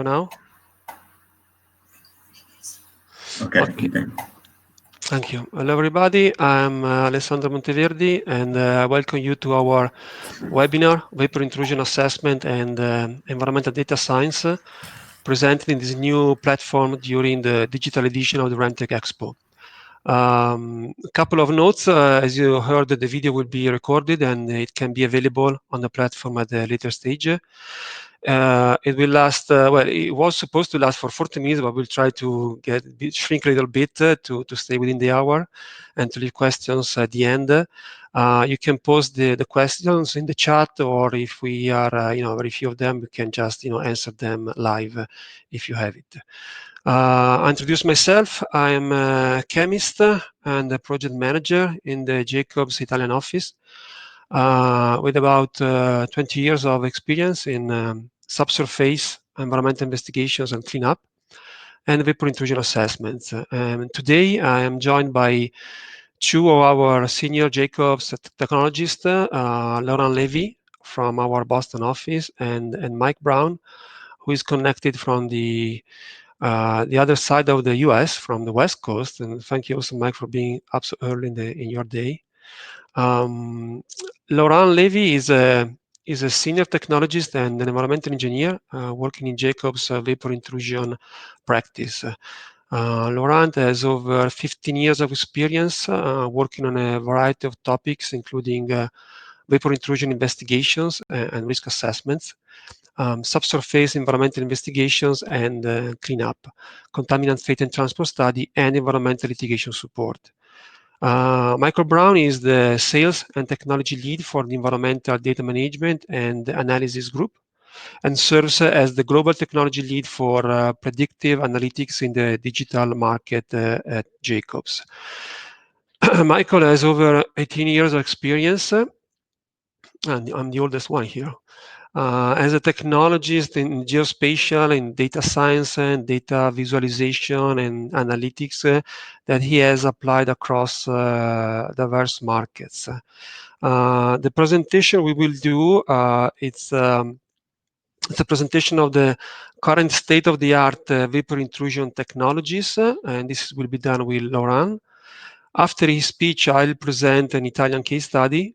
now? Okay. Thank you. Hello, everybody. I'm Alessandro Monteverdi, and I welcome you to our webinar, Vapor Intrusion Assessment and Environmental Data Science, presented in this new platform during the digital edition of the Rentec Expo. A couple of notes. As you heard, the video will be recorded and it can be available on the platform at a later stage. It will last, well, it was supposed to last for 40 minutes, but we'll try to shrink a little bit to stay within the hour and to leave questions at the end. You can post the questions in the chat, or if we are, very few of them, we can just, answer them live if you have it. I introduce myself. I'm a chemist and a project manager in the Jacobs Italian office with about 20 years of experience in subsurface environmental investigations and cleanup and vapor intrusion assessments. Today I am joined by two of our senior Jacobs technologists, Laurent Levy from our Boston office and Mike Brown, who is connected from the other side of the US, from the West Coast. And thank you also, Mike, for being up so early in your day. Laurent Levy is a senior technologist and an environmental engineer working in Jacobs' vapor intrusion practice. Laurent has over 15 years of experience working on a variety of topics, including vapor intrusion investigations and risk assessments, subsurface environmental investigations and cleanup, contaminant fate and transport study, and environmental litigation support. Michael Brown is the sales and technology lead for the environmental data management and analysis group and serves as the global technology lead for predictive analytics in the digital market at Jacobs. Michael has over 18 years of experience, and I'm the oldest one here, as a technologist in geospatial, in data science and data visualization and analytics that he has applied across diverse markets. The presentation we will do, it's a presentation of the current state-of-the-art vapor intrusion technologies, and this will be done with Laurent. After his speech, I'll present an Italian case study.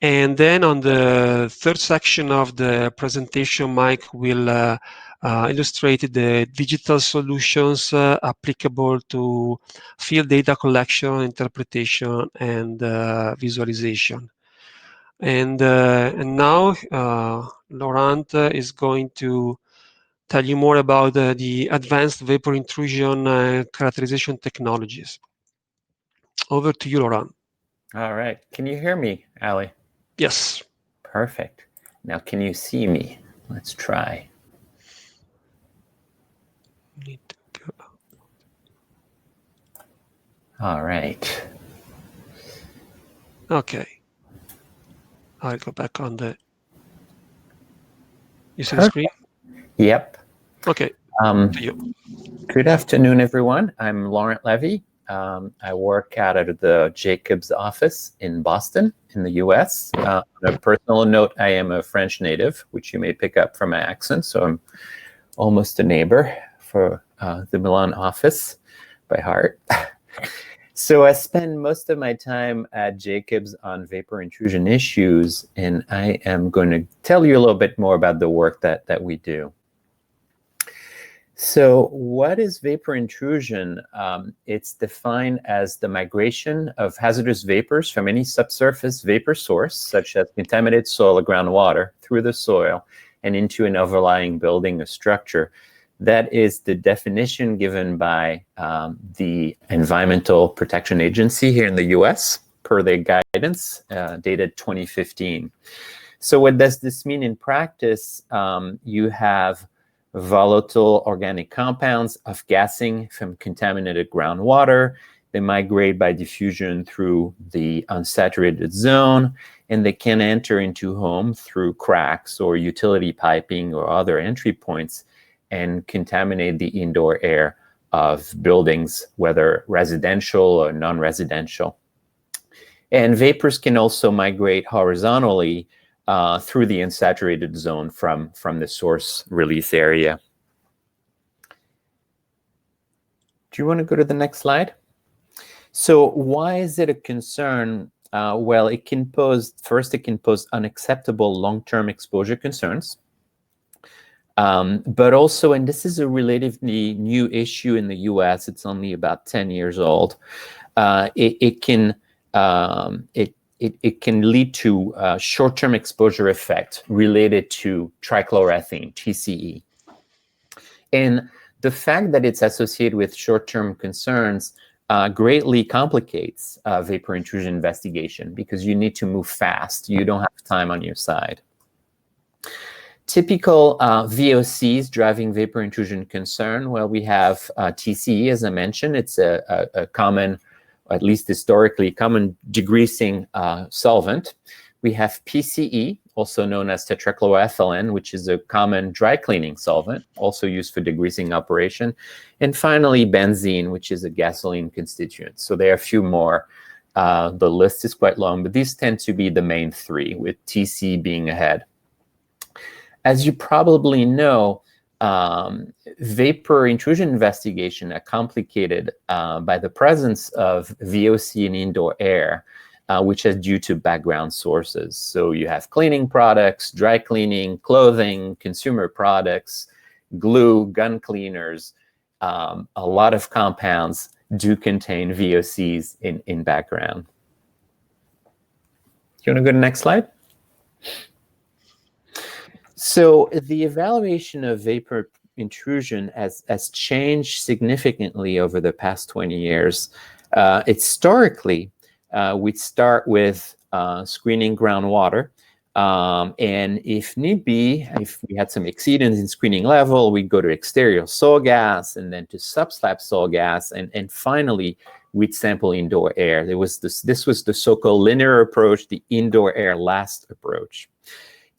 And then on the third section of the presentation, Mike will illustrate the digital solutions applicable to field data collection, interpretation, and visualization. And now Laurent is going to tell you more about the advanced vapor intrusion characterization technologies. Over to you, Laurent. All right. Can you hear me, Ali? Yes. Perfect. Now, can you see me? Let's try. All right. Okay. I'll go back on the... You see the screen? Yep. Okay. To you. Good afternoon, everyone. I'm Laurent Levy. I work out of the Jacobs office in Boston, in the US. On a personal note, I am a French native, which you may pick up from my accent, so I'm almost a neighbor for the Milan office by heart. So I spend most of my time at Jacobs on vapor intrusion issues, and I am going to tell you a little bit more about the work that we do. So what is vapor intrusion? It's defined as the migration of hazardous vapors from any subsurface vapor source, such as contaminated soil or groundwater, through the soil and into an overlying building or structure. That is the definition given by the Environmental Protection Agency here in the US, per their guidance, dated 2015. So what does this mean in practice? You have volatile organic compounds of gassing from contaminated groundwater. They migrate by diffusion through the unsaturated zone, and they can enter into home through cracks or utility piping or other entry points and contaminate the indoor air of buildings, whether residential or non-residential. And vapors can also migrate horizontally through the unsaturated zone from the source release area. Do you want to go to the next slide? So why is it a concern? Well, it can pose unacceptable long-term exposure concerns. But also, and this is a relatively new issue in the US, it's only about 10 years old, it can lead to short-term exposure effect related to trichloroethene, TCE. And the fact that it's associated with short-term concerns greatly complicates vapor intrusion investigation because you need to move fast. You don't have time on your side. Typical VOCs driving vapor intrusion concern, well, we have TCE, as I mentioned. It's a common, at least historically, common degreasing solvent. We have PCE, also known as tetrachloroethylene, which is a common dry cleaning solvent, also used for degreasing operation. And finally, benzene, which is a gasoline constituent. So there are a few more. The list is quite long, but these tend to be the main three, with TCE being ahead. As you probably know, vapor intrusion investigation are complicated by the presence of VOC in indoor air, which is due to background sources. So you have cleaning products, dry cleaning, clothing, consumer products, glue, gun cleaners. A lot of compounds do contain VOCs in background. You want to go to the next slide? So the evaluation of vapor intrusion has changed significantly over the past 20 years. Historically, we'd start with screening groundwater. And if need be, if we had some exceedance in screening level, we'd go to exterior soil gas and then to subslab soil gas. And finally, we'd sample indoor air. This was the so-called linear approach, the indoor air last approach.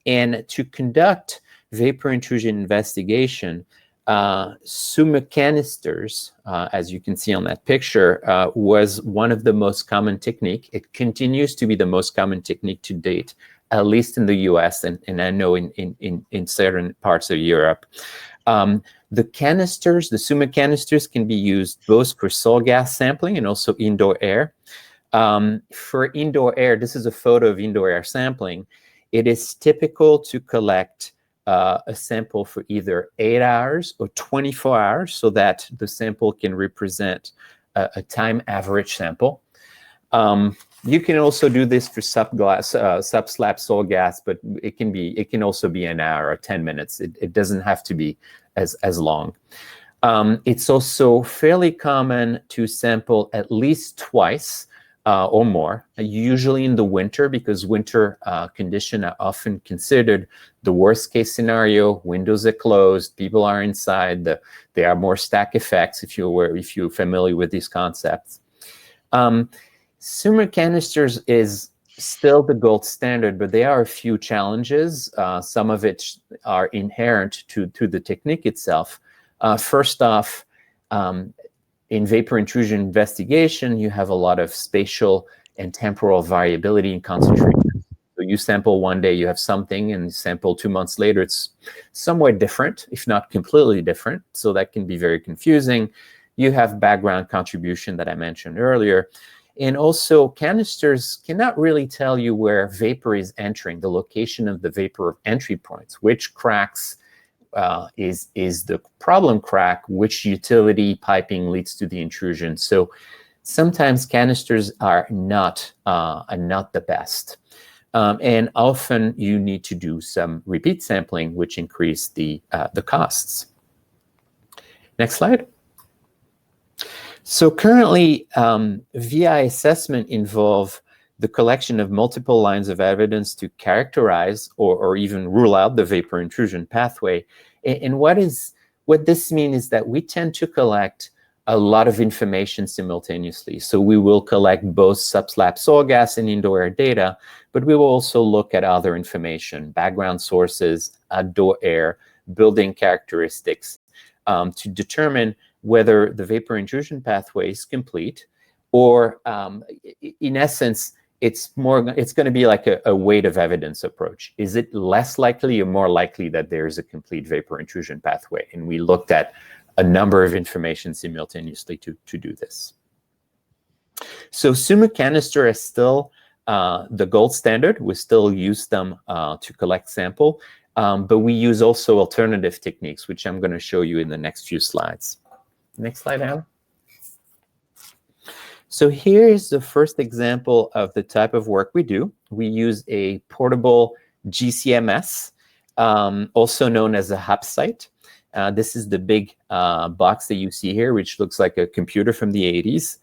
And to conduct vapor intrusion investigation, Summa canisters, as you can see on that picture, was one of the most common technique. It continues to be the most common technique to date, at least in the US and I know in certain parts of Europe. The canisters, the Summa canisters, can be used both for soil gas sampling and also indoor air. For indoor air, this is a photo of indoor air sampling. It is typical to collect a sample for either 8 hours or 24 hours so that the sample can represent a time average sample. You can also do this for subslab soil gas, but it can also be an hour or 10 minutes. It doesn't have to be as long. It's also fairly common to sample at least twice or more, usually in the winter, because winter conditions are often considered the worst case scenario. Windows are closed, people are inside, there are more stack effects if you're familiar with these concepts. Summa canisters is still the gold standard, but there are a few challenges. Some of it are inherent to the technique itself. First off, in vapor intrusion investigation, you have a lot of spatial and temporal variability in concentration. So you sample one day, you have something, and sample 2 months later, it's somewhat different, if not completely different. So that can be very confusing. You have background contribution that I mentioned earlier. And also, canisters cannot really tell you where vapor is entering, the location of the vapor entry points, which cracks is the problem crack, which utility piping leads to the intrusion. So sometimes canisters are not the best. And often you need to do some repeat sampling, which increase the costs. Next slide. So currently, VI assessment involve the collection of multiple lines of evidence to characterize or even rule out the vapor intrusion pathway. And what this means is that we tend to collect a lot of information simultaneously. So we will collect both subslab soil gas and indoor air data, but we will also look at other information, background sources, outdoor air, building characteristics, to determine whether the vapor intrusion pathway is complete, or in essence, it's going to be like a weight of evidence approach. Is it less likely or more likely that there is a complete vapor intrusion pathway? And we looked at a number of information simultaneously to do this. So Sumo canister is still the gold standard. We still use them to collect sample, but we use also alternative techniques, which I'm going to show you in the next few slides. Next slide, Alan. So here is the first example of the type of work we do. We use a portable GCMS, also known as a HAPsite. This is the big box that you see here, which looks like a computer from the 80s.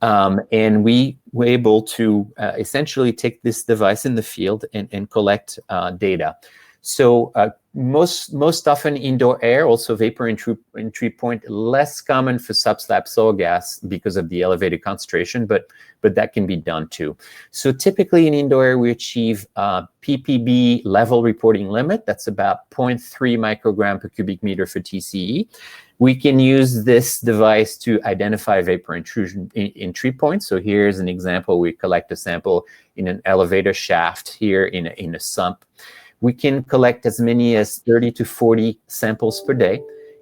And we were able to essentially take this device in the field and collect data. So most often indoor air, also vapor entry point, less common for subslab soil gas because of the elevated concentration, but that can be done too. So typically in indoor air, we achieve ppb level reporting limit. That's about 0.3 microgram per cubic meter for TCE. We can use this device to identify vapor intrusion entry points. So here's an example. We collect a sample in an elevator shaft here in a sump. We can collect as many as 30 to 40 samples per day.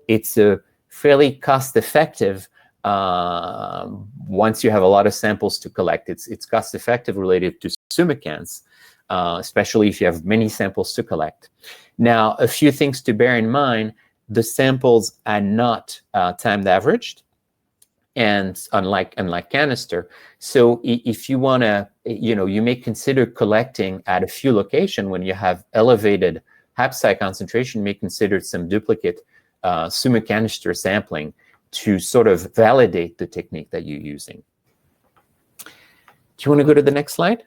It's a fairly cost-effective, once you have a lot of samples to collect, it's cost-effective related to sumicans, especially if you have many samples to collect. Now, a few things to bear in mind: the samples are not timed averaged, and unlike canister. So if you want to, you may consider collecting at a few locations when you have elevated HAPsite concentration. You may consider some duplicate Sumo canister sampling to sort of validate the technique that you're using. Do you want to go to the next slide?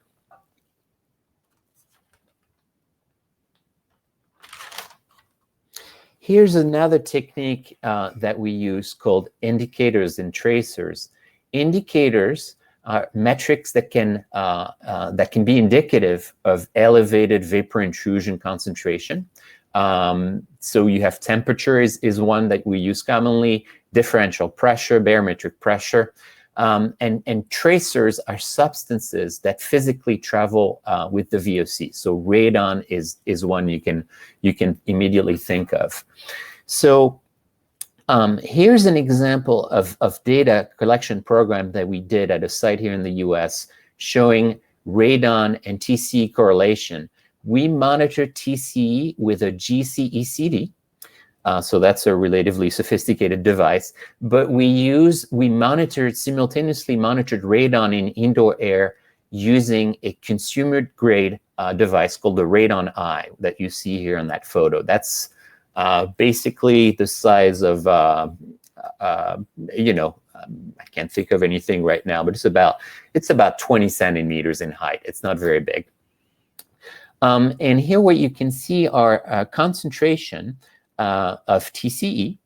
Here's another technique that we use called indicators and tracers. Indicators are metrics that can be indicative of elevated vapor intrusion concentration. So you have temperature is one that we use commonly, differential pressure, barometric pressure. And tracers are substances that physically travel with the VOC. So radon is one you can immediately think of. So here's an example of data collection program that we did at a site here in the US showing radon and TCE correlation. We monitor TCE with a GCECD. So that's a relatively sophisticated device, but simultaneously monitored radon in indoor air using a consumer-grade device called the Radon Eye that you see here in that photo. That's basically the size of, I can't think of anything right now, but it's about 20 centimeters in height. It's not very big. And here what you can see are concentration of TCE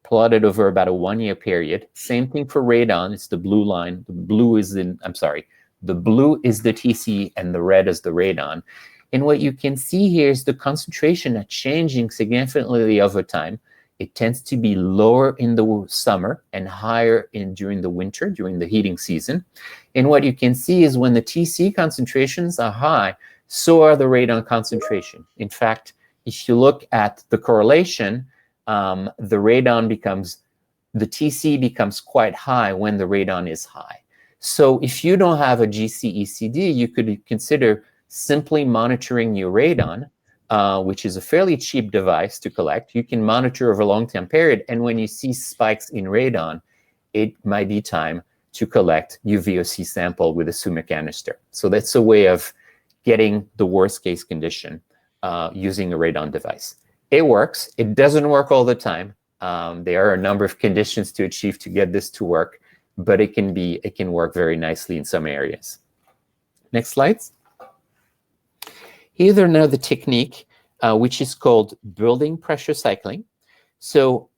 plotted over about a 1-year period. Same thing for radon. It's the blue line. The blue is the TCE and the red is the radon. And what you can see here is the concentration are changing significantly over time. It tends to be lower in the summer and higher during the winter, during the heating season. And what you can see is when the TCE concentrations are high, so are the radon concentration. In fact, if you look at the correlation, the TC becomes quite high when the radon is high. So if you don't have a GCECD, you could consider simply monitoring your radon, which is a fairly cheap device to collect. You can monitor over a long-term period, and when you see spikes in radon, it might be time to collect your VOC sample with a Sumo canister. So that's a way of getting the worst-case condition using a radon device. It works. It doesn't work all the time. There are a number of conditions to achieve to get this to work, but it can work very nicely in some areas. Next slides. Here's another technique, which is called building pressure cycling. So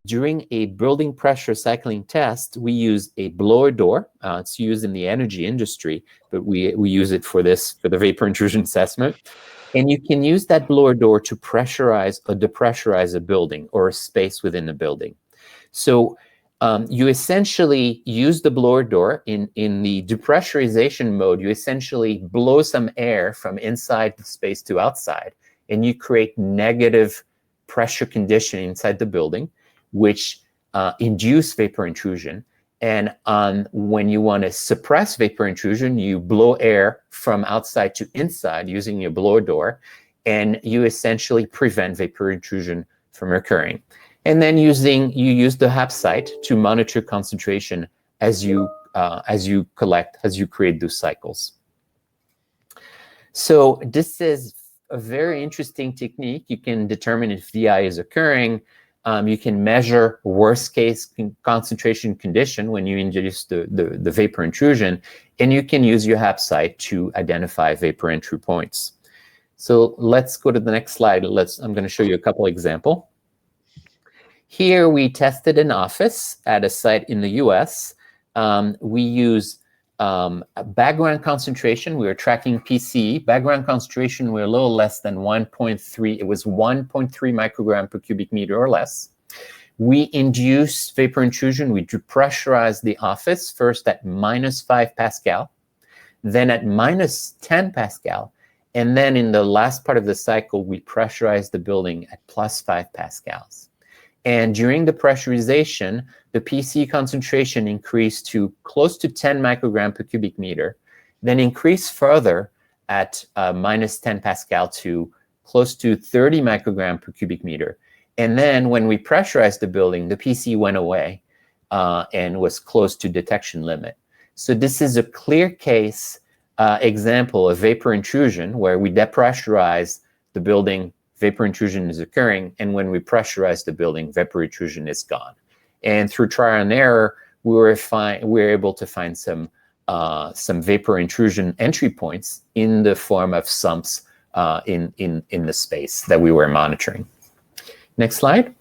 during a building pressure cycling test, we use a blower door. It's used in the energy industry, but we use it for the vapor intrusion assessment. And you can use that blower door to pressurize or depressurize a building or a space within a building. So you essentially use the blower door in the depressurization mode. You essentially blow some air from inside the space to outside, and you create negative pressure condition inside the building, which induce vapor intrusion. And when you want to suppress vapor intrusion, you blow air from outside to inside using your blower door, and you essentially prevent vapor intrusion from occurring. And then you use the HAPsite to monitor concentration as you create those cycles. So this is a very interesting technique. You can determine if VI is occurring. You can measure worst case concentration condition when you introduce the vapor intrusion, and you can use your HAPsite to identify vapor entry points. So let's go to the next slide. I'm going to show you a couple examples. Here we tested an office at a site in the US. We use background concentration. We were tracking PCE. Background concentration were a little less than 1.3. It was 1.3 microgram per cubic meter or less. We induced vapor intrusion. We depressurized the office first at -5 Pascal, then at -10 Pascal, and then in the last part of the cycle, we pressurized the building at +5 Pascals. And during the pressurization, the PC concentration increased to close to 10 microgram per cubic meter, then increased further at -10 Pascal to close to 30 microgram per cubic meter. And then when we pressurized the building, the PC went away and was close to detection limit. So this is a clear case example of vapor intrusion where we depressurize the building, vapor intrusion is occurring, and when we pressurize the building, vapor intrusion is gone. And through trial and error, we were able to find some vapor intrusion entry points in the form of sumps in the space that we were monitoring. Next slide.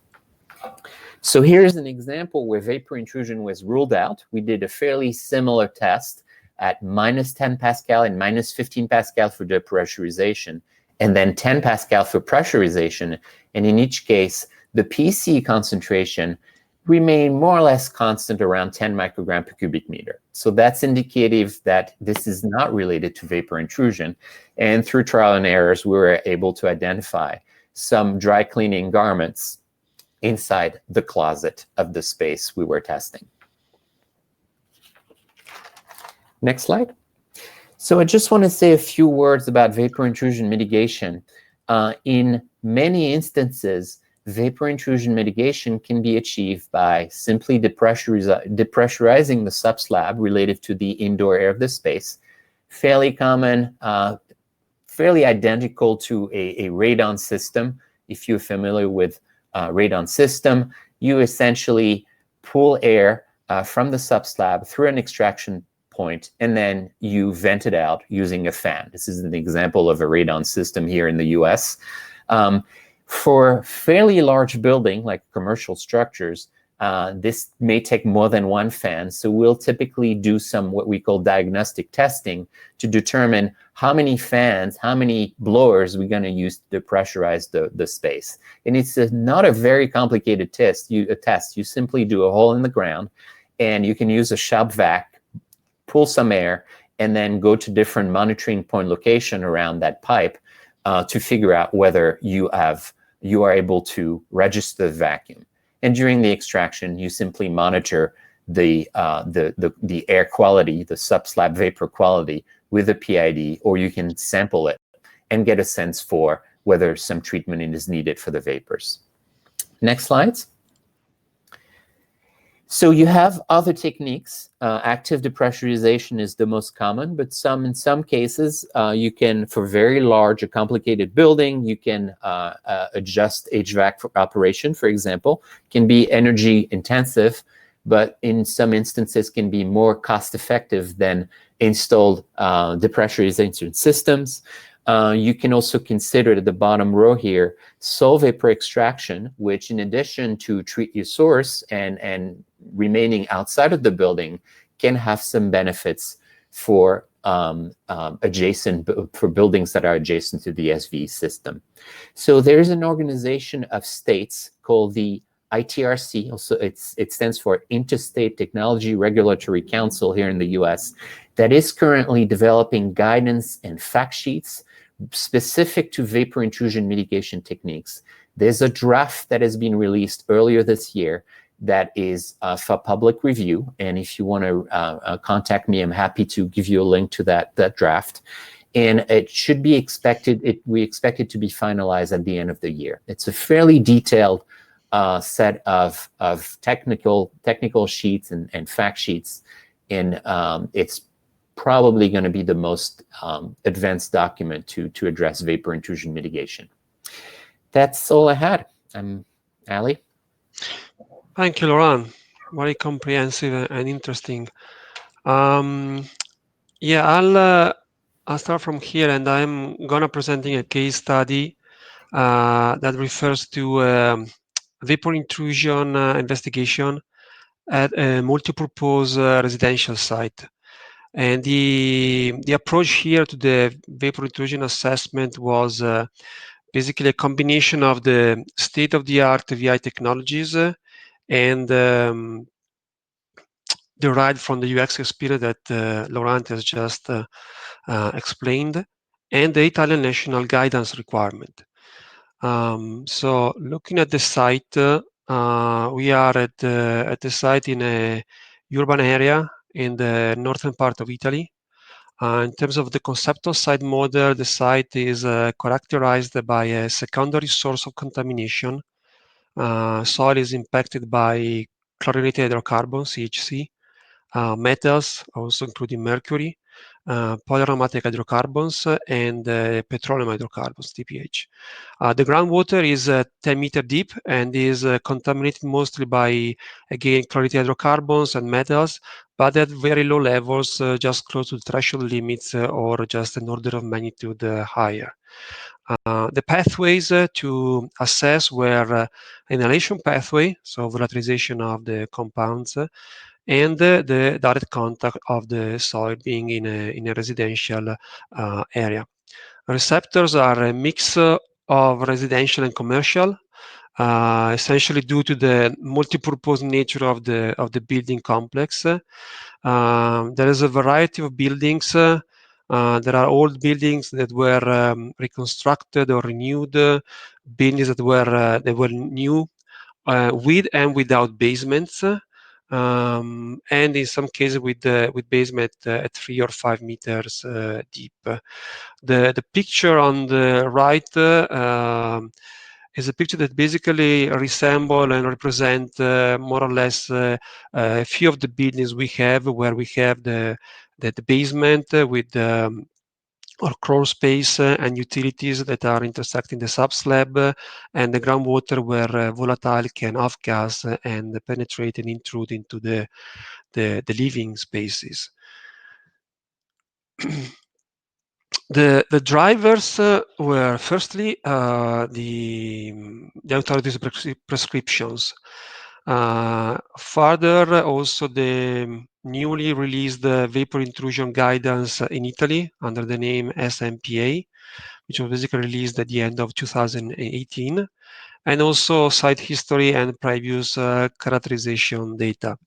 So here's an example where vapor intrusion was ruled out. We did a fairly similar test at -10 Pascal and -15 Pascal for depressurization, and then 10 Pascal for pressurization. And in each case, the PC concentration remained more or less constant around 10 microgram per cubic meter. So that's indicative that this is not related to vapor intrusion. And through trial and errors, we were able to identify some dry cleaning garments inside the closet of the space we were testing. Next slide. So I just want to say a few words about vapor intrusion mitigation. In many instances, vapor intrusion mitigation can be achieved by simply depressurizing the subslab relative to the indoor air of the space. Fairly common, fairly identical to a radon system. If you're familiar with radon system, you essentially pull air from the subslab through an extraction point, and then you vent it out using a fan. This is an example of a radon system here in the US. For fairly large building, like commercial structures, this may take more than one fan. So we'll typically do some what we call diagnostic testing to determine how many fans, how many blowers we're going to use to pressurize the space. And it's not a very complicated test. You simply do a hole in the ground, and you can use a shop vac, pull some air, and then go to different monitoring point location around that pipe to figure out whether you are able to register the vacuum. And during the extraction, you simply monitor the air quality, the subslab vapor quality with a PID, or you can sample it and get a sense for whether some treatment is needed for the vapors. Next slides. So you have other techniques. Active depressurization is the most common, but in some cases, you can, for very large, a complicated building, you can adjust HVAC for operation, for example, can be energy intensive, but in some instances can be more cost effective than installed depressurization systems. You can also consider at the bottom row here, soil vapor extraction, which in addition to treat your source and remaining outside of the building, can have some benefits for buildings that are adjacent to the SV system. So there's an organization of states called the ITRC, also it stands for Interstate Technology Regulatory Council here in the US, that is currently developing guidance and fact sheets specific to vapor intrusion mitigation techniques. There's a draft that has been released earlier this year that is for public review. And if you want to contact me, I'm happy to give you a link to that draft. And it should be expected, we expect it to be finalized at the end of the year. It's a fairly detailed set of technical sheets and fact sheets. And it's probably going to be the most advanced document to address vapor intrusion mitigation. That's all I had. Ali? Thank you, Laurent. Very comprehensive and interesting. Yeah, I'll start from here, and I'm gonna presenting a case study that refers to vapor intrusion investigation at a multipurpose residential site. And the approach here to the vapor intrusion assessment was basically a combination of the state-of-the-art VI technologies and derived from the UX experience that Laurent has just explained, and the Italian national guidance requirement. So looking at the site, we are at the site in a urban area in the northern part of Italy. In terms of the conceptual site model, the site is characterized by a secondary source of contamination. Soil is impacted by chlorinated hydrocarbons, CHC, metals, also including mercury, polyaromatic hydrocarbons, and petroleum hydrocarbons, TPH. The groundwater is 10 meter deep and is contaminated mostly by, again, chlorinated hydrocarbons and metals, but at very low levels, just close to the threshold limits or just an order of magnitude higher. The pathways to assess were inhalation pathway, so volatilization of the compounds, and the direct contact of the soil being in a residential area. Receptors are a mix of residential and commercial, essentially due to the multi-purpose nature of the building complex. There is a variety of buildings. There are old buildings that were reconstructed or renewed, buildings that were new with and without basements, and in some cases with basement at 3 or 5 meters deep. The picture on the right is a picture that basically resemble and represent more or less a few of the buildings we have, where we have the basement with or crawl space and utilities that are intersecting the subslab and the groundwater where volatile can off-gas and penetrate and intrude into the living spaces. The drivers were firstly the authorities' prescriptions. Further, also the newly released vapor intrusion guidance in Italy under the name SMPA, which was basically released at the end of 2018, and also site history and previous characterization data.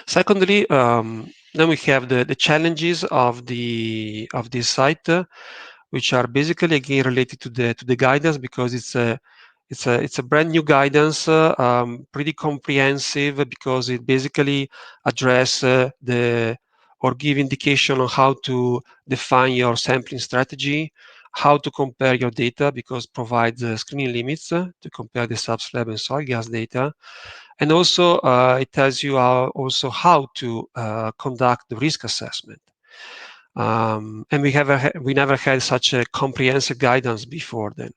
Secondly, then we have the challenges of this site, which are basically again related to the guidance, because it's a brand new guidance, pretty comprehensive, because it basically address or give indication on how to define your sampling strategy, how to compare your data, because provides screening limits to compare the subslab and soil gas data. And also, it tells you how to conduct the risk assessment. And we never had such a comprehensive guidance before then.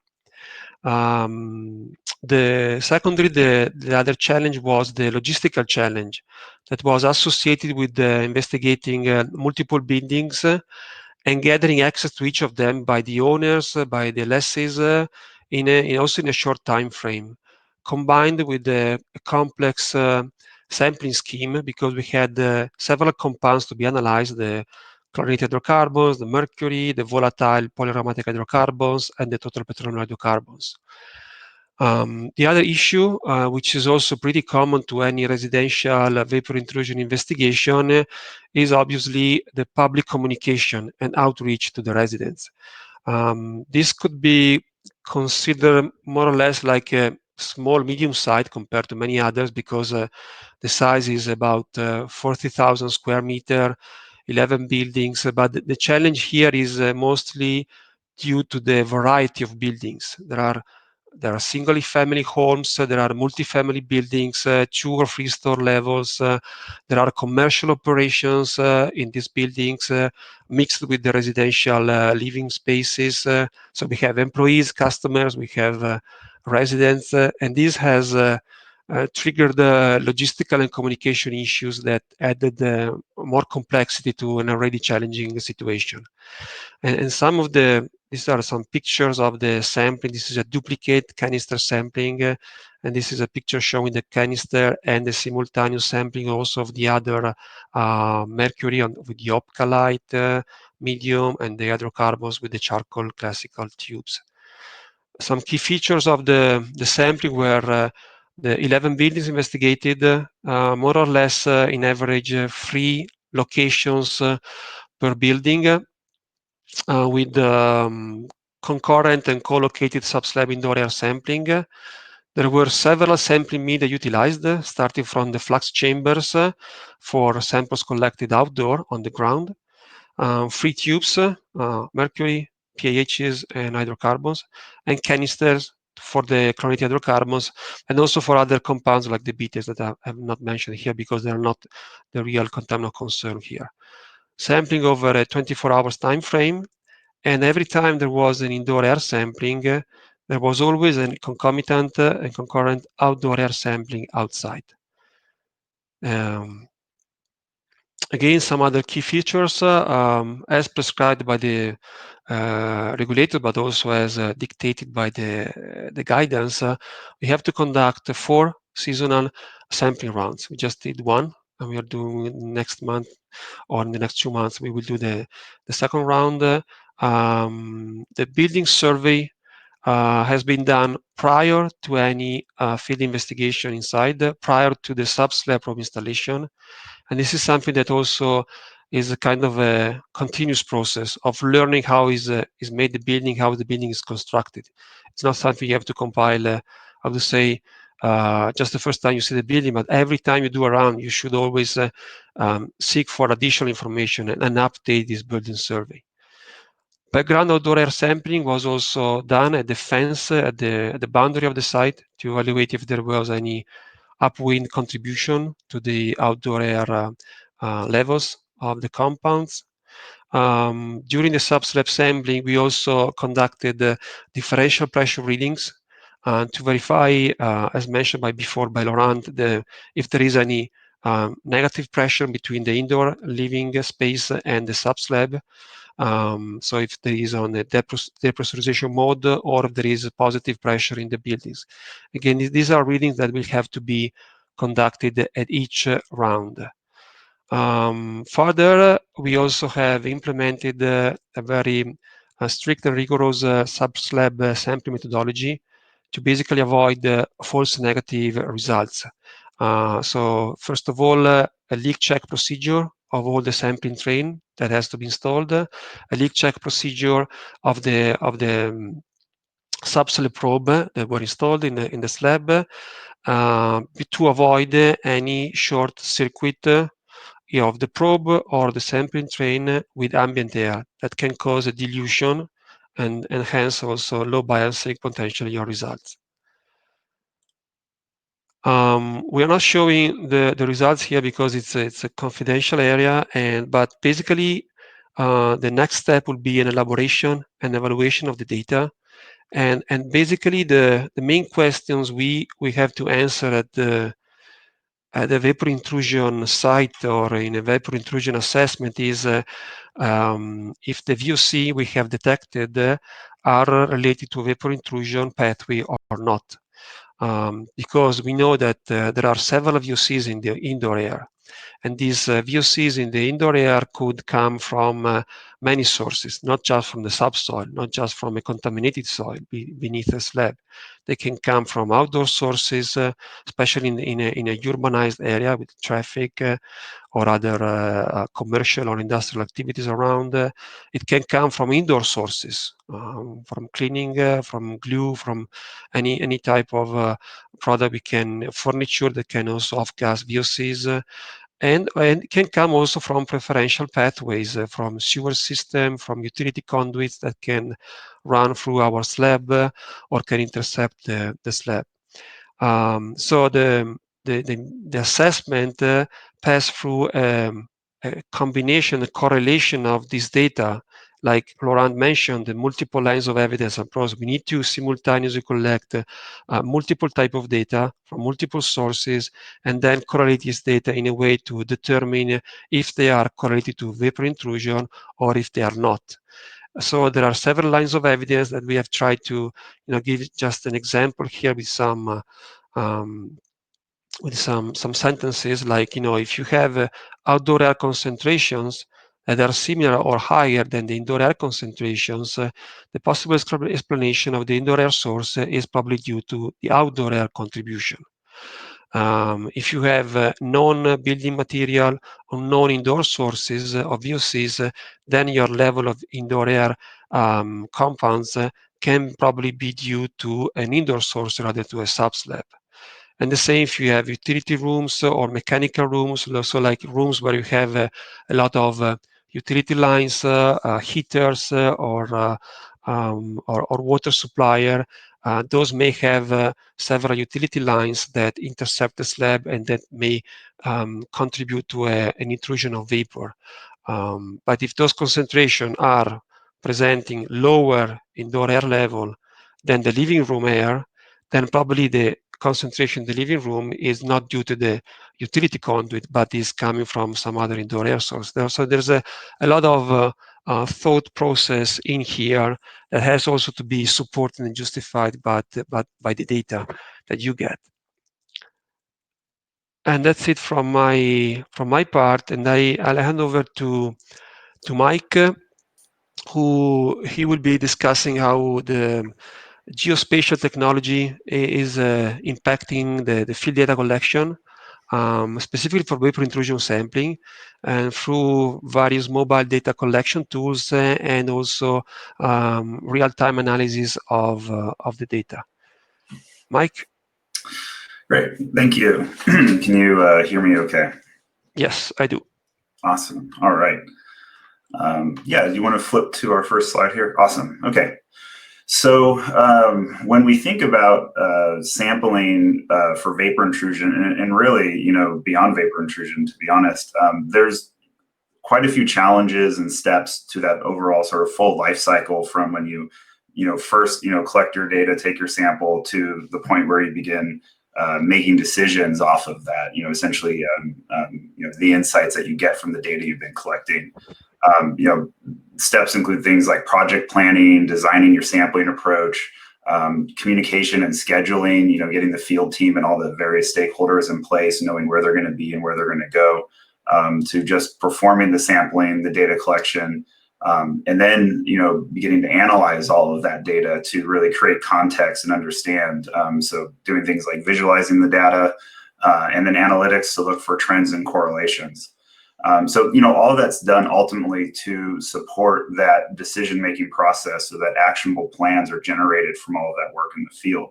The other challenge was the logistical challenge that was associated with investigating multiple buildings and gathering access to each of them by the owners, by the lessees, also in a short time frame, combined with a complex sampling scheme, because we had several compounds to be analyzed: the chlorinated hydrocarbons, the mercury, the volatile polyaromatic hydrocarbons, and the total petroleum hydrocarbons. The other issue, which is also pretty common to any residential vapor intrusion investigation, is obviously the public communication and outreach to the residents. This could be considered more or less like a small, medium site compared to many others because the size is about 40,000 square meter, 11 buildings. But the challenge here is mostly due to the variety of buildings. There are single family homes, there are multi-family buildings, 2 or 3 store levels, there are commercial operations in these buildings mixed with the residential living spaces. So we have employees, customers, we have residents, and this has triggered logistical and communication issues that added more complexity to an already challenging situation. And some of these are some pictures of the sampling. This is a duplicate canister sampling, and this is a picture showing the canister and the simultaneous sampling also of the other mercury with the opcalite medium and the hydrocarbons with the charcoal classical tubes. Some key features of the sampling were the 11 buildings investigated, more or less in average 3 locations per building, with concurrent and co-located subslab indoor air sampling. There were several sampling media utilized, starting from the flux chambers for samples collected outdoor on the ground, 3 tubes, mercury, PAHs, and hydrocarbons, and canisters for the chlorinated hydrocarbons, and also for other compounds like the bitters that I have not mentioned here because they are not the real contaminant concern here. Sampling over a 24 hours time frame, and every time there was an indoor air sampling, there was always a concomitant and concurrent outdoor air sampling outside. Again, some other key features, as prescribed by the regulator, but also as dictated by the guidance, we have to conduct 4 seasonal sampling rounds. We just did one, and we are doing next month, or in the next 2 months, we will do the second round. The building survey has been done prior to any field investigation inside, prior to the sub-slab probe installation. And this is something that also is a kind of a continuous process of learning how is made the building, how the building is constructed. It's not something you have to compile, how to say, just the first time you see the building, but every time you do a round, you should always seek for additional information and update this building survey. Background outdoor air sampling was also done at the fence, at the boundary of the site, to evaluate if there was any upwind contribution to the outdoor air levels of the compounds. During the subslab sampling, we also conducted differential pressure readings to verify, as mentioned by Laurent, if there is any negative pressure between the indoor living space and the subslab. So if there is on a depressurization mode, or if there is a positive pressure in the buildings. Again, these are readings that will have to be conducted at each round. Further, we also have implemented a very strict and rigorous sub-slab sampling methodology to basically avoid false negative results. So first of all, a leak check procedure of all the sampling train that has to be installed, a leak check procedure of the subslab probe that were installed in the slab to avoid any short circuit of the probe or the sampling train with ambient air that can cause a dilution and hence also low biasing potentially your results. We are not showing the results here because it's a confidential area, but basically the next step will be an elaboration and evaluation of the data, and basically the main questions we have to answer at the vapor intrusion site or in a vapor intrusion assessment is if the VOC we have detected are related to vapor intrusion pathway or not. Because we know that there are several VOCs in the indoor air, and these VOCs in the indoor air could come from many sources, not just from the subsoil, not just from a contaminated soil beneath a slab. They can come from outdoor sources, especially in a urbanized area with traffic or other commercial or industrial activities around. It can come from indoor sources, from cleaning, from glue, from any type of product. We can furniture that can also off-gas VOCs. And it can come also from preferential pathways, from sewer system, from utility conduits that can run through our slab or can intercept the slab. So the assessment pass through a combination, a correlation of this data, like Laurent mentioned, the multiple lines of evidence approach. We need to simultaneously collect multiple type of data from multiple sources and then correlate this data in a way to determine if they are correlated to vapor intrusion or if they are not. So there are several lines of evidence that we have tried to, give just an example here with some sentences like, if you have outdoor air concentrations that are similar or higher than the indoor air concentrations, the possible explanation of the indoor air source is probably due to the outdoor air contribution. If you have known building material or known indoor sources of VOCs, then your level of indoor air compounds can probably be due to an indoor source rather to a subslab. And the same if you have utility rooms or mechanical rooms, so like rooms where you have a lot of utility lines, heaters, or water supplier. Those may have several utility lines that intercept the slab and that may contribute to an intrusion of vapor. But if those concentrations are presenting lower indoor air level than the living room air, then probably the concentration in the living room is not due to the utility conduit, but is coming from some other indoor air source. So there's a lot of thought process in here that has also to be supported and justified by the data that you get. And that's it from my part. And I'll hand over to Mike, who he will be discussing how the geospatial technology is impacting the field data collection, specifically for vapor intrusion sampling, and through various mobile data collection tools and also real-time analysis of the data. Mike? Great, thank you. Can you hear me okay? Yes, I do. Awesome, all right. Yeah, you want to flip to our first slide here? Awesome, okay. So when we think about sampling for vapor intrusion, and really, beyond vapor intrusion, to be honest, there's quite a few challenges and steps to that overall sort of full life cycle from when you first, collect your data, take your sample, to the point where you begin making decisions off of that, essentially, the insights that you get from the data you've been collecting. Steps include things like project planning, designing your sampling approach, communication and scheduling, getting the field team and all the various stakeholders in place, knowing where they're going to be and where they're going to go, to just performing the sampling, the data collection, and then, beginning to analyze all of that data to really create context and understand. So doing things like visualizing the data, and then analytics to look for trends and correlations. So, all of that's done ultimately to support that decision-making process so that actionable plans are generated from all of that work in the field.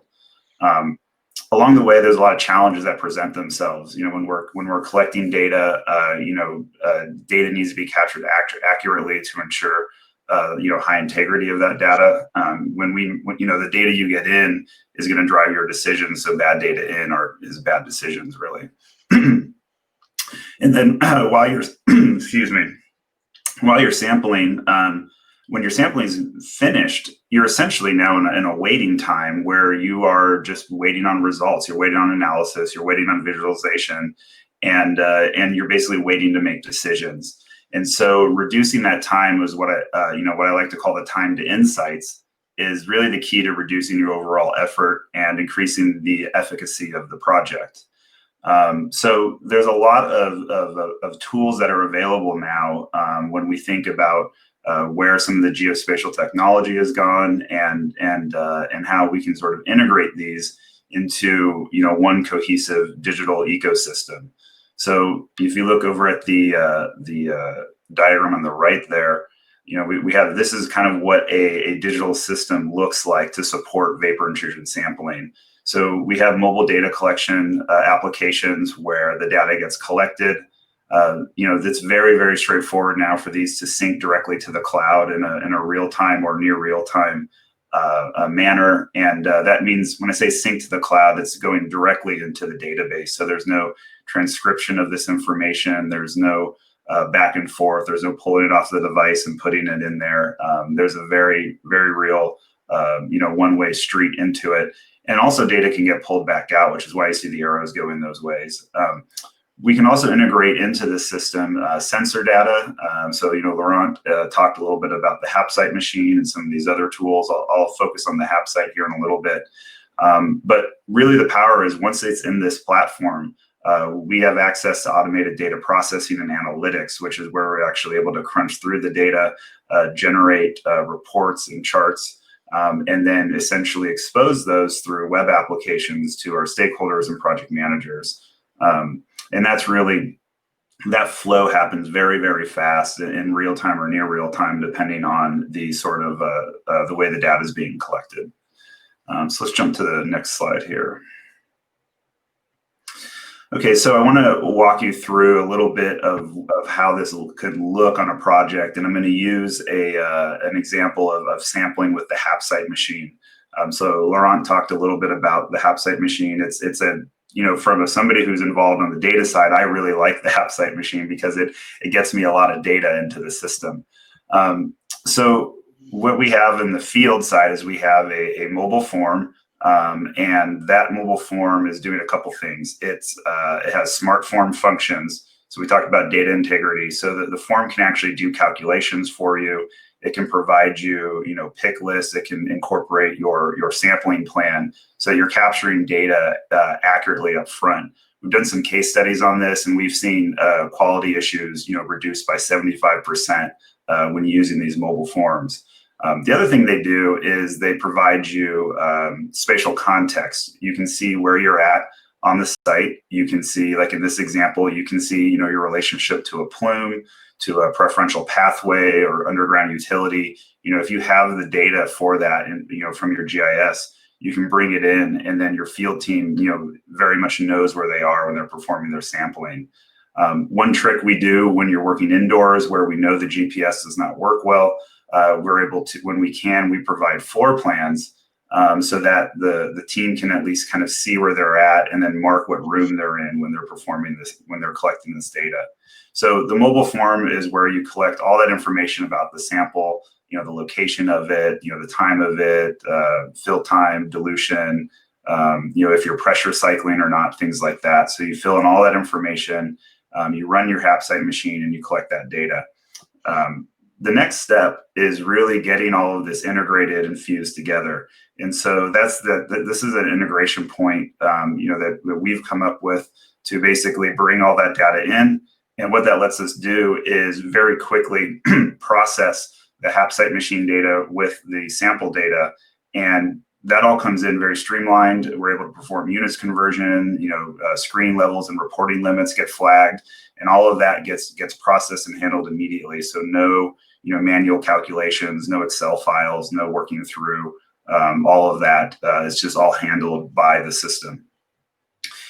Along the way, there's a lot of challenges that present themselves. When we're collecting data, data needs to be captured accurately to ensure, high integrity of that data. When the data you get in is going to drive your decisions, so bad data in is bad decisions, really. And then while you're, while you're sampling, when your sampling is finished, you're essentially now in a waiting time where you are just waiting on results. You're waiting on analysis. You're waiting on visualization, and you're basically waiting to make decisions. And so reducing that time is what I like to call the time to insights, is really the key to reducing your overall effort and increasing the efficacy of the project. So there's a lot of tools that are available now when we think about where some of the geospatial technology has gone, and how we can sort of integrate these into one cohesive digital ecosystem. So if you look over at the diagram on the right there, we have, this is kind of what a digital system looks like to support vapor intrusion sampling. So we have mobile data collection applications where the data gets collected. It's very, very straightforward now for these to sync directly to the cloud in a real-time or near real-time manner. And that means when I say sync to the cloud, it's going directly into the database. So there's no transcription of this information. There's no back and forth. There's no pulling it off the device and putting it in there. There's a very, very real, one-way street into it. And also data can get pulled back out, which is why you see the arrows go in those ways. We can also integrate into the system sensor data. So, Laurent talked a little bit about the HAPsite machine and some of these other tools. I'll focus on the HAPsite here in a little bit. But really the power is once it's in this platform, we have access to automated data processing and analytics, which is where we're actually able to crunch through the data, generate reports and charts, and then essentially expose those through web applications to our stakeholders and project managers. And that's really, that flow happens very, very fast in real time or near real time, depending on the sort of the way the data is being collected. So let's jump to the next slide here. Okay, so I want to walk you through a little bit of how this could look on a project, and I'm going to use an example of sampling with the HAPsite machine. So Laurent talked a little bit about the HAPsite machine. It's a, from somebody who's involved on the data side, I really like the HAPsite machine because it gets me a lot of data into the system. So what we have in the field side is we have a mobile form. And that mobile form is doing a couple things. It has smart form functions. So we talked about data integrity, so that the form can actually do calculations for you. It can provide you, pick lists. It can incorporate your sampling plan, so you're capturing data accurately up front. We've done some case studies on this, and we've seen quality issues, reduced by 75% when using these mobile forms. The other thing they do is they provide you spatial context. You can see where you're at on the site. You can see, like in this example, you can see, your relationship to a plume, to a preferential pathway or underground utility. If you have the data for that, and from your GIS, you can bring it in, and then your field team, very much knows where they are when they're performing their sampling. One trick we do when you're working indoors, where we know the GPS does not work well, we're able to, when we can, we provide floor plans so that the team can at least kind of see where they're at and then mark what room they're in when they're performing this, when they're collecting this data. So the mobile form is where you collect all that information about the sample, the location of it, the time of it, fill time, dilution, if you're pressure cycling or not, things like that. So you fill in all that information, you run your HAPsite machine, and you collect that data. The next step is really getting all of this integrated and fused together. And so this is an integration point, that we've come up with to basically bring all that data in. And what that lets us do is very quickly process the HAPsite machine data with the sample data. And that all comes in very streamlined. We're able to perform units conversion, screen levels and reporting limits get flagged, and all of that gets processed and handled immediately. So no, manual calculations, no Excel files, no working through all of that. It's just all handled by the system.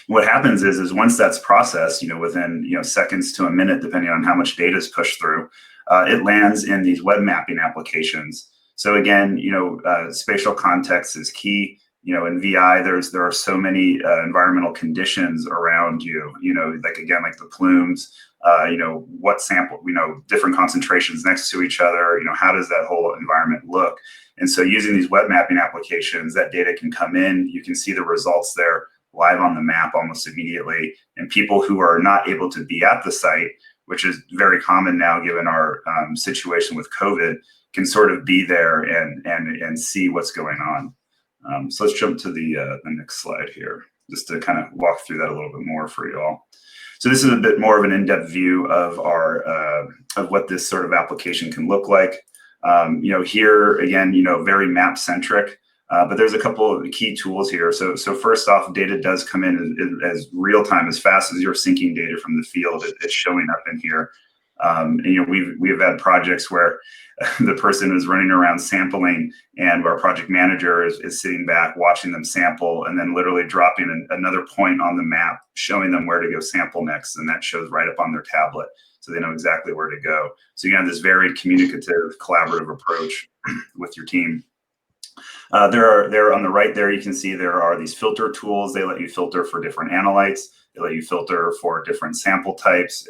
What happens is once that's processed, within seconds to a minute, depending on how much data is pushed through, it lands in these web mapping applications. So again, spatial context is key. In VI, there are so many environmental conditions around you. Like the plumes. What sample? Different concentrations next to each other. How does that whole environment look? And so using these web mapping applications, that data can come in. You can see the results there live on the map almost immediately. And people who are not able to be at the site, which is very common now given our situation with COVID, can sort of be there and see what's going on. So let's jump to the next slide here, just to kind of walk through that a little bit more for you all. So this is a bit more of an in-depth view of our of what this sort of application can look like. Here again, very map centric, but there's a couple of key tools here. So first off, data does come in as real time, as fast as you're syncing data from the field. It's showing up in here. We've had projects where the person is running around sampling, and our project manager is sitting back watching them sample, and then literally dropping another point on the map, showing them where to go sample next, and that shows right up on their tablet, so they know exactly where to go. So you have this very communicative, collaborative approach with your team. There on the right there, you can see there are these filter tools. They let you filter for different analytes. They let you filter for different sample types.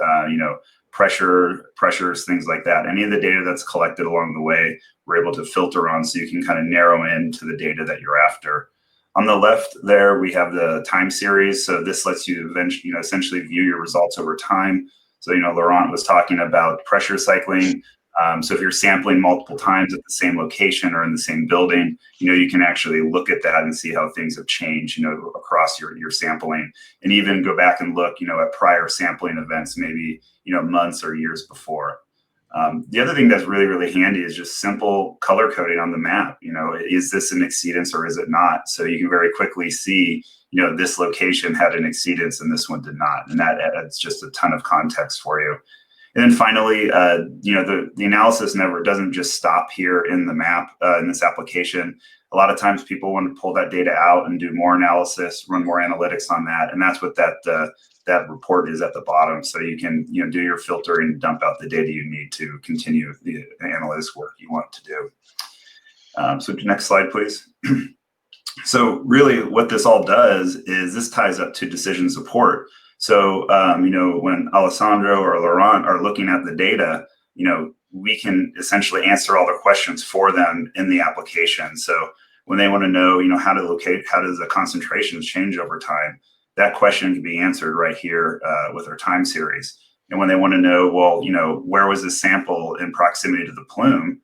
Pressures, things like that. Any of the data that's collected along the way, we're able to filter on, so you can kind of narrow in to the data that you're after. On the left there, we have the time series. So this lets you essentially view your results over time. So, Laurent was talking about pressure cycling. So if you're sampling multiple times at the same location or in the same building, you can actually look at that and see how things have changed, across your sampling, and even go back and look, at prior sampling events, maybe, months or years before. The other thing that's really, really handy is just simple color coding on the map. Is this an exceedance or is it not? So you can very quickly see, this location had an exceedance and this one did not. And that adds just a ton of context for you. And then finally, the analysis doesn't just stop here in the map, in this application. A lot of times people want to pull that data out and do more analysis, run more analytics on that. And that's what that report is at the bottom. So you can do your filtering and dump out the data you need to continue the analytics work you want to do. So next slide, please. So really what this all does is this ties up to decision support. So, when Alessandro or Laurent are looking at the data, we can essentially answer all the questions for them in the application. So when they want to know, how does the concentrations change over time, that question can be answered right here with our time series. And when they want to know, well, where was this sample in proximity to the plume,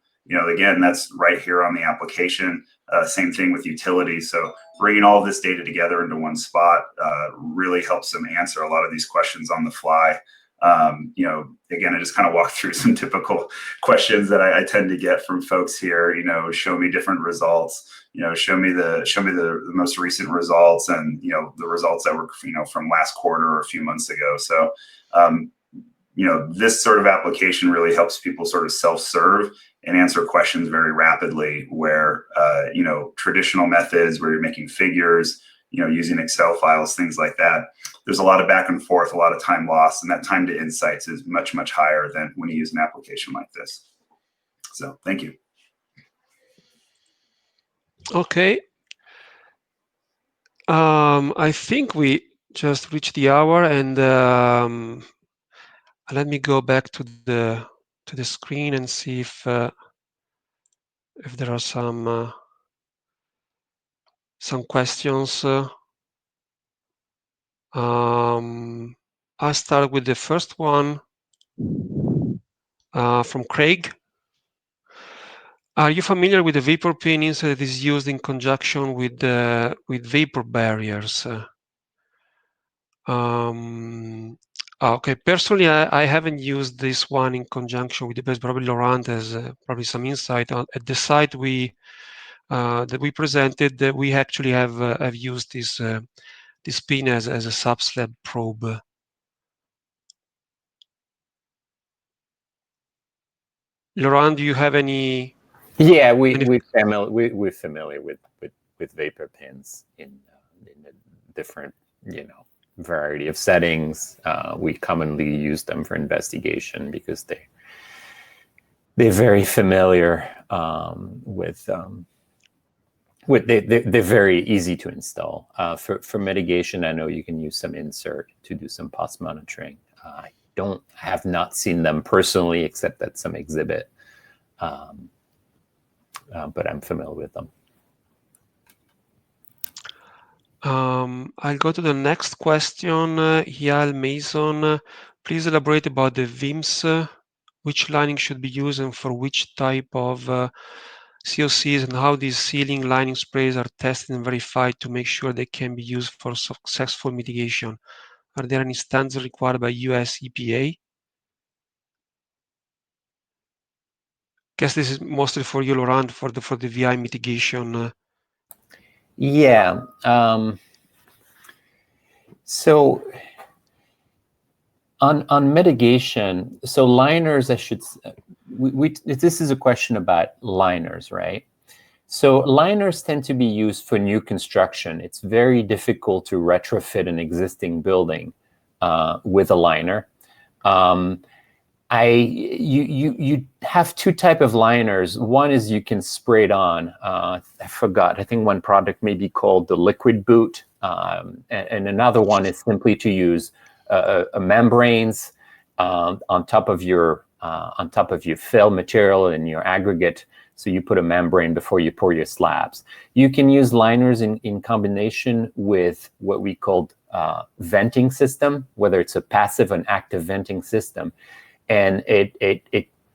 again, that's right here on the application. Same thing with utilities. So bringing all of this data together into one spot really helps them answer a lot of these questions on the fly. Again, I just kind of walked through some typical questions that I tend to get from folks here. Show me different results. Show me the most recent results, and the results that were from last quarter or a few months ago. So this sort of application really helps people sort of self-serve and answer questions very rapidly, where, traditional methods where you're making figures, using Excel files, things like that, there's a lot of back and forth, a lot of time lost, and that time to insights is much, much higher than when you use an application like this. So thank you. Okay. I think we just reached the hour, and let me go back to the screen and see if there are some questions. I'll start with the first one from Craig. Are you familiar with the vapor pinning that is used in conjunction with vapor barriers? Okay, personally, I haven't used this one in conjunction with the best. Probably Laurent has probably some insight on. At the site that we presented, that we actually have used this pin as a subslab probe. Laurent, do you have any? Yeah, we're familiar with vapor pins in a different variety of settings. We commonly use them for investigation because they're very familiar they're very easy to install. For mitigation, I know you can use some insert to do some pulse monitoring. I have not seen them personally, except at some exhibit, but I'm familiar with them. I'll go to the next question. Hial Mason, please elaborate about the VIMS. Which lining should be used and for which type of COCs, and how these sealing lining sprays are tested and verified to make sure they can be used for successful mitigation. Are there any standards required by US EPA? Guess this is mostly for you, Laurent, for the VI mitigation. Yeah. So on mitigation, so liners, this is a question about liners, right? So liners tend to be used for new construction. It's very difficult to retrofit an existing building with a liner. You have two type of liners. One is you can spray it on. I forgot. I think one product may be called the liquid boot, and another one is simply to use a membranes on top of your fill material and your aggregate. So you put a membrane before you pour your slabs. You can use liners in combination with what we call venting system, whether it's a passive and active venting system. And it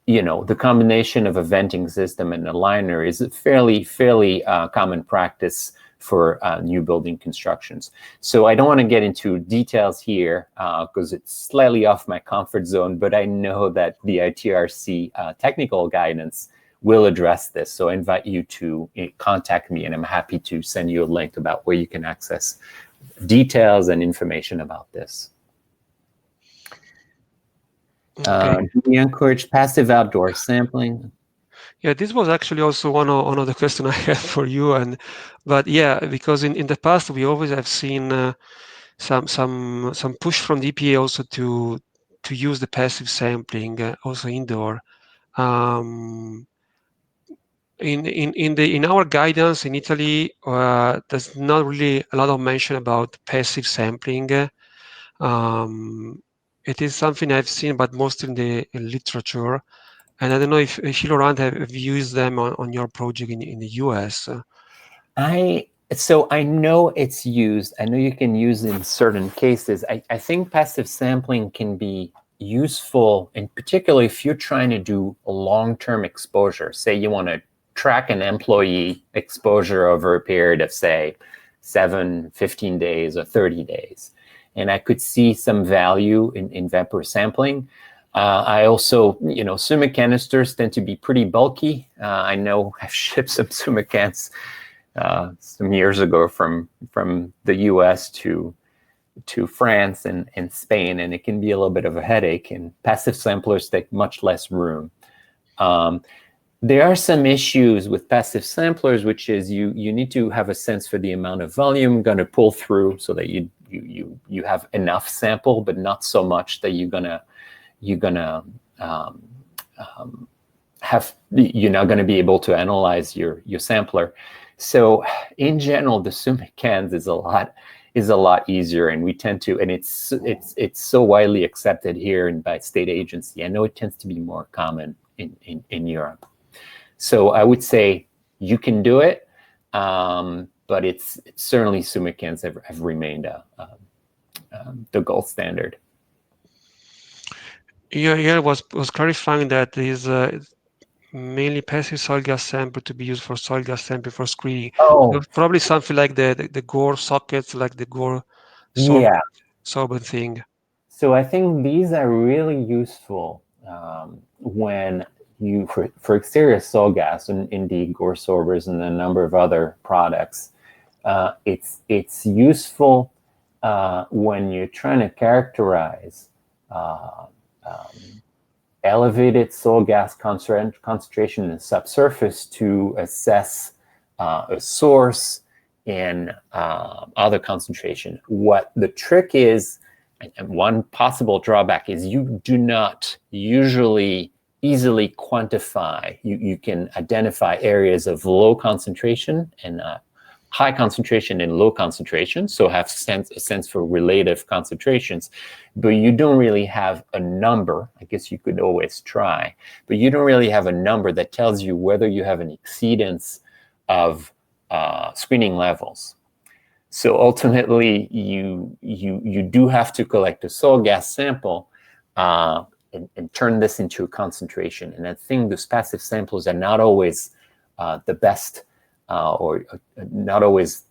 the combination of a venting system and a liner is a fairly common practice for new building constructions. So I don't want to get into details here because it's slightly off my comfort zone, but I know that the ITRC technical guidance will address this. So I invite you to contact me, and I'm happy to send you a link about where you can access details and information about this. Okay. Do we encourage passive outdoor sampling? Yeah, this was actually also one of the questions I had for you, but yeah, because in the past we always have seen some push from the EPA also to use the passive sampling also indoor. In our guidance in Italy, there's not really a lot of mention about passive sampling. It is something I've seen, but mostly in the literature. And I don't know if you, Laurent, have used them on your project in the US. So I know it's used. I know you can use it in certain cases. I think passive sampling can be useful, in particular if you're trying to do a long-term exposure. Say you want to track an employee exposure over a period of, say, 7, 15 days or 30 days. And I could see some value in vapor sampling. I also, Suma canisters tend to be pretty bulky. I know I've shipped some Suma cans some years ago from the US to France and Spain, and it can be a little bit of a headache, and passive samplers take much less room. There are some issues with passive samplers, which is you need to have a sense for the amount of volume going to pull through so that you have enough sample, but not so much that you're not going to be able to analyze your sampler. So in general, the Suma cans is a lot easier, and we tend to, and it's so widely accepted here and by state agency. I know it tends to be more common in Europe. So I would say you can do it, but it's certainly Suma cans have remained the gold standard. Yeah, was clarifying that these mainly passive soil gas sample to be used for soil gas sample for screening. Oh, Probably something like the Gore sockets, like the Gore sorbent thing. So I think these are really useful when you, for exterior soil gas, and indeed Gore sorbers and a number of other products. It's useful when you're trying to characterize elevated soil gas concentration in the subsurface to assess a source in other concentration. What the trick is, and one possible drawback is you do not usually easily quantify. You can identify areas of low concentration and high concentration and low concentration, so have a sense for relative concentrations, but you don't really have a number. I guess you could always try, but you don't really have a number that tells you whether you have an exceedance of screening levels. So ultimately, you do have to collect a soil gas sample and turn this into a concentration. And I think those passive samples are not always the best or not always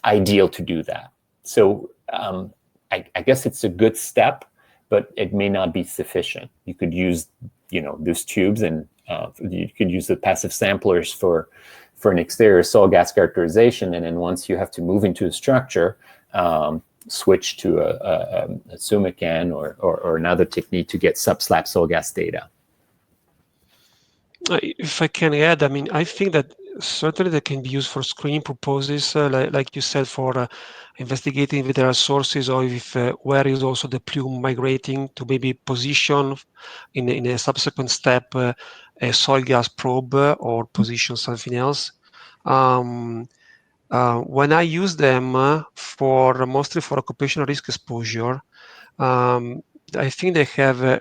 ideal to do that. So I guess it's a good step, but it may not be sufficient. You could use, those tubes, and you could use the passive samplers for an exterior soil gas characterization, and then once you have to move into a structure, switch to a SUMICAN or another technique to get subslab soil gas data. If I can add, I mean, I think that certainly they can be used for screening purposes, like you said, for investigating if there are sources, or if where is also the plume migrating, to maybe position in a subsequent step a soil gas probe, or position something else. When I use them for mostly for occupational risk exposure, I think they have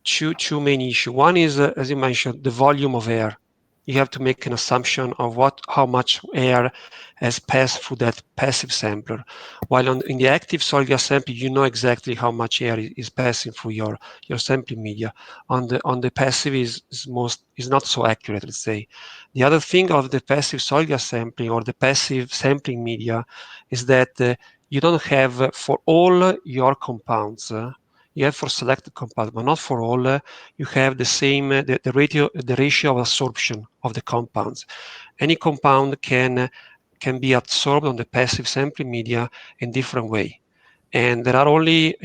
two main issues. One is, as you mentioned, the volume of air. You have to make an assumption of how much air has passed through that passive sampler. While in the active soil gas sample, you know exactly how much air is passing through your sampling media. On the passive is not so accurate, let's say. The other thing of the passive soil gas sampling, or the passive sampling media, is that you don't have for all your compounds. You have for selected compounds, but not for all. You have the same the ratio of absorption of the compounds. Any compound can be absorbed on the passive sampling media in different way. And there are only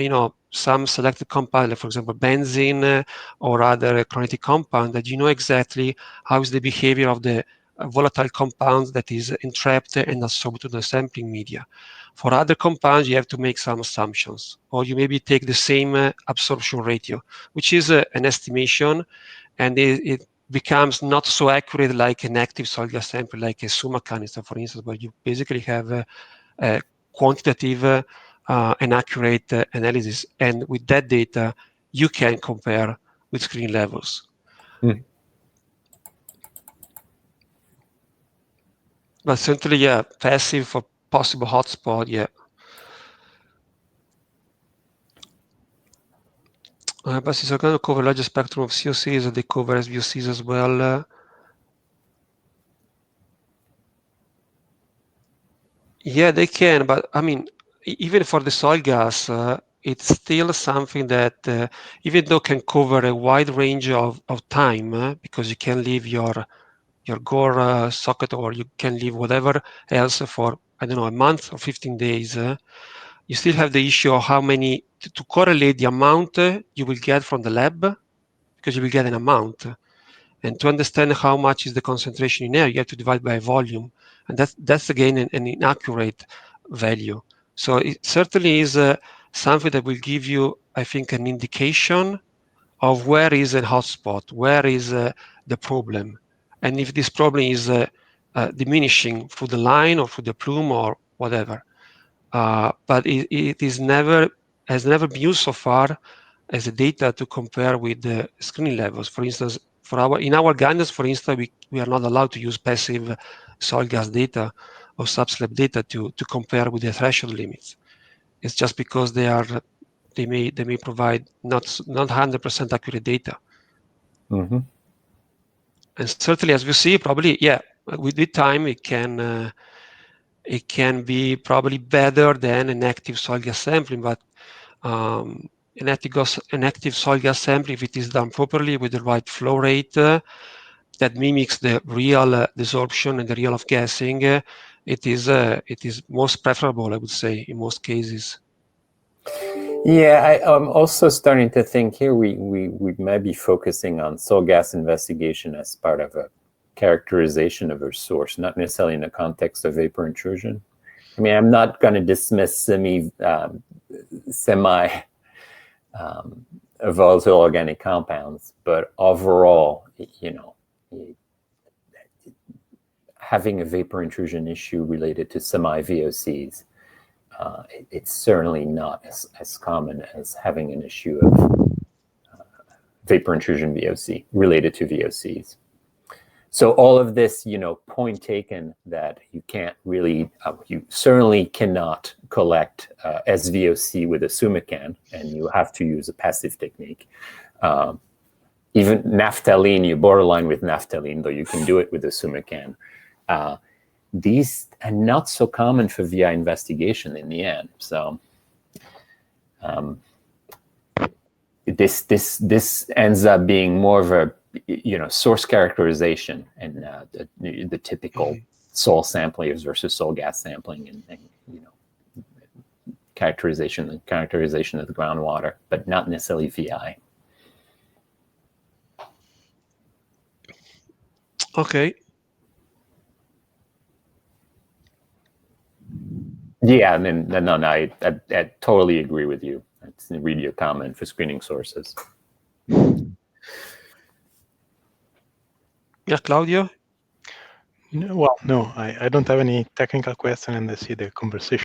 some selected compounds, like for example benzene or other chlorinated compound, that you know exactly how is the behavior of the volatile compounds that is entrapped and absorbed to the sampling media. For other compounds, you have to make some assumptions, or you maybe take the same absorption ratio, which is an estimation, and it becomes not so accurate like an active soil gas sample, like a SUMA canister, for instance, where you basically have a quantitative and accurate analysis. And with that data, you can compare with screen levels. But certainly, yeah, passive for possible hotspot, yeah. But since are going to cover larger spectrum of COCs, they cover SVOCs as well. Yeah, they can, but I mean, even for the soil gas, it's still something that, even though can cover a wide range of time, because you can leave your GOR socket, or you can leave whatever else for, I don't know, a month or 15 days, you still have the issue of how many, to correlate the amount you will get from the lab, because you will get an amount. And to understand how much is the concentration in air, you have to divide by volume. And that's again an inaccurate value. So it certainly is something that will give you, I think, an indication of where is a hotspot, where is the problem. And if this problem is diminishing through the line or through the plume or whatever. But it has never been used so far as a data to compare with the screening levels. For instance, in our guidance, for instance, we are not allowed to use passive soil gas data or subslab data to compare with the threshold limits. It's just because they may provide not 100% accurate data. Mm-hmm. And certainly, as we see, probably, yeah, with time it can be probably better than an active soil gas sampling, but an active soil gas sampling, if it is done properly with the right flow rate that mimics the real desorption and the real off-gassing, it is most preferable, I would say, in most cases. Yeah, I'm also starting to think here we might be focusing on soil gas investigation as part of a characterization of a source, not necessarily in the context of vapor intrusion. I mean, I'm not going to dismiss semi volatile organic compounds, but overall, having a vapor intrusion issue related to semi VOCs, it's certainly not as common as having an issue of vapor intrusion VOC related to VOCs. So all of this, point taken that you can't really, you certainly cannot collect SVOC with a SUMICAN, and you have to use a passive technique. Even naphthalene, you borderline with naphthalene, though you can do it with a SUMICAN. These are not so common for VI investigation in the end. So This ends up being more of a source characterization and the typical soil samplers versus soil gas sampling and characterization of the groundwater, but not necessarily VI. Okay. Yeah, I totally agree with you. Let's read your comment for screening sources. Yeah, Claudio? Well, no, I don't have any technical question, and I see the conversation